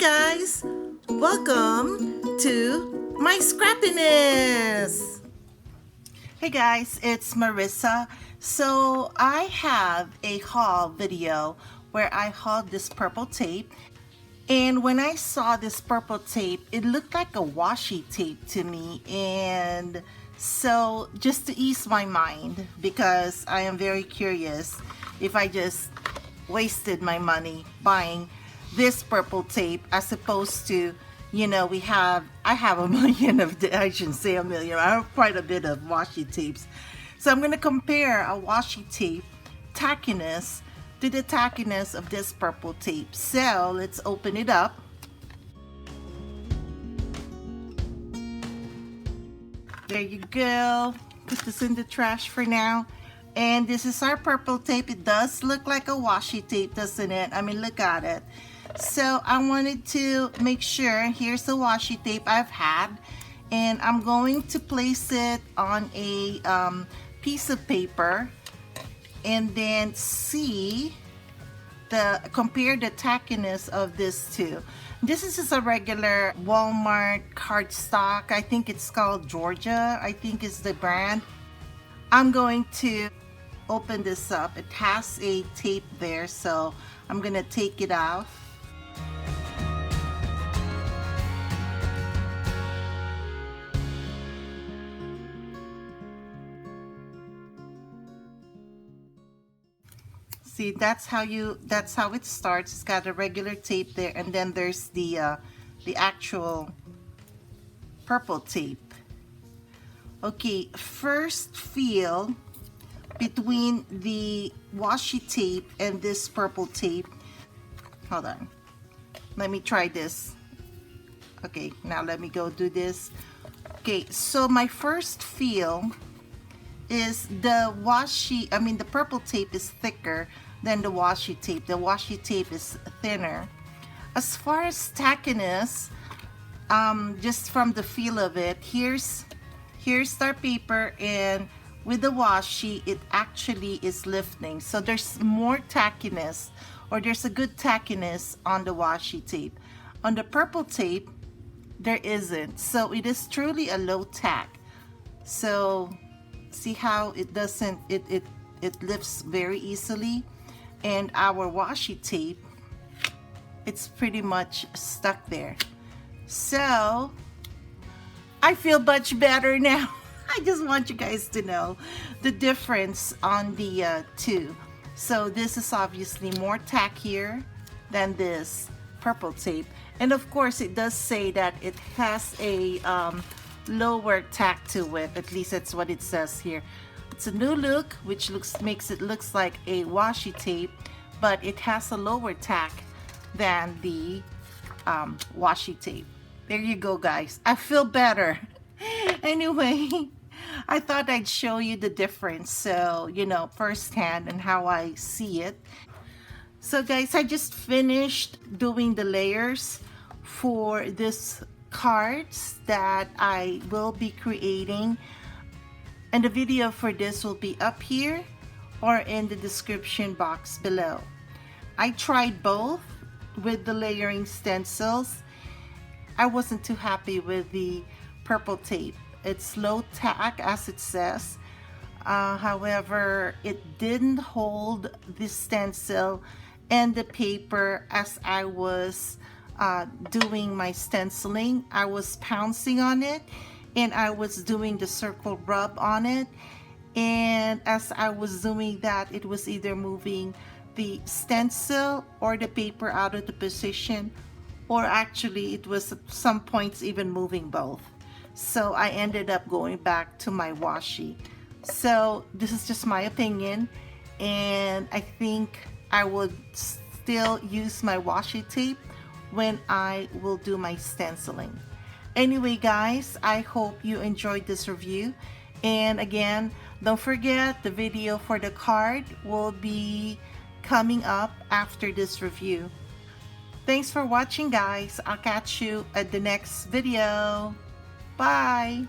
guys, welcome to my scrappiness. Hey guys, it's Marissa. So I have a haul video where I hauled this purple tape, and when I saw this purple tape, it looked like a washi tape to me. And so just to ease my mind, because I am very curious if I just wasted my money buying this purple tape as opposed to, I have a million of, I shouldn't say a million, I have quite a bit of washi tapes. So I'm going to compare a washi tape tackiness to the tackiness of this purple tape. So let's open it up. There you go. Put this in the trash for now. And this is our purple tape. It does look like a washi tape, doesn't it? I mean, look at it. So I wanted to make sure, here's the washi tape I've had, and I'm going to place it on a piece of paper and then compare the tackiness of this two. This is just a regular Walmart cardstock. I think it's called Georgia, I think is the brand. I'm going to open this up. It has a tape there, so I'm gonna take it out. See, that's how it starts. It's got a regular tape there, and then there's the actual purple tape. Okay, first feel between the washi tape and this purple tape. Hold on. Let me try this. Okay, now let me go do this. Okay, so my first feel is the purple tape is thicker than the washi tape. The washi tape is thinner. As far as tackiness, just from the feel of it, here's our paper, and with the washi, it actually is lifting. So there's more tackiness, or there's a good tackiness on the washi tape. On the purple tape, there isn't. So it is truly a low tack. So see how it doesn't, it lifts very easily. And our washi tape, it's pretty much stuck there. So I feel much better now. I just want you guys to know the difference on the two. So this is obviously more tackier than this purple tape. And of course, it does say that it has a lower tack to it. At least that's what it says here. It's a new look, which makes it looks like a washi tape, but it has a lower tack than the washi tape. There you go, guys. I feel better. Anyway, I thought I'd show you the difference, so firsthand, and how I see it. So guys, I just finished doing the layers for this cards that I will be creating, and the video for this will be up here or in the description box below. I tried both with the layering stencils. I wasn't too happy with the purple tape. It's low tack, as it says. However, it didn't hold the stencil and the paper as I was doing my stenciling. I was pouncing on it, and I was doing the circle rub on it, and as I was doing that, it was either moving the stencil or the paper out of the position, or actually it was at some points even moving both. So I ended up going back to my washi. So this is just my opinion, and I think I would still use my washi tape when I will do my stenciling. Anyway guys, I hope you enjoyed this review, and again, don't forget the video for the card will be coming up after this review. Thanks for watching, guys. I'll catch you at the next video. Bye.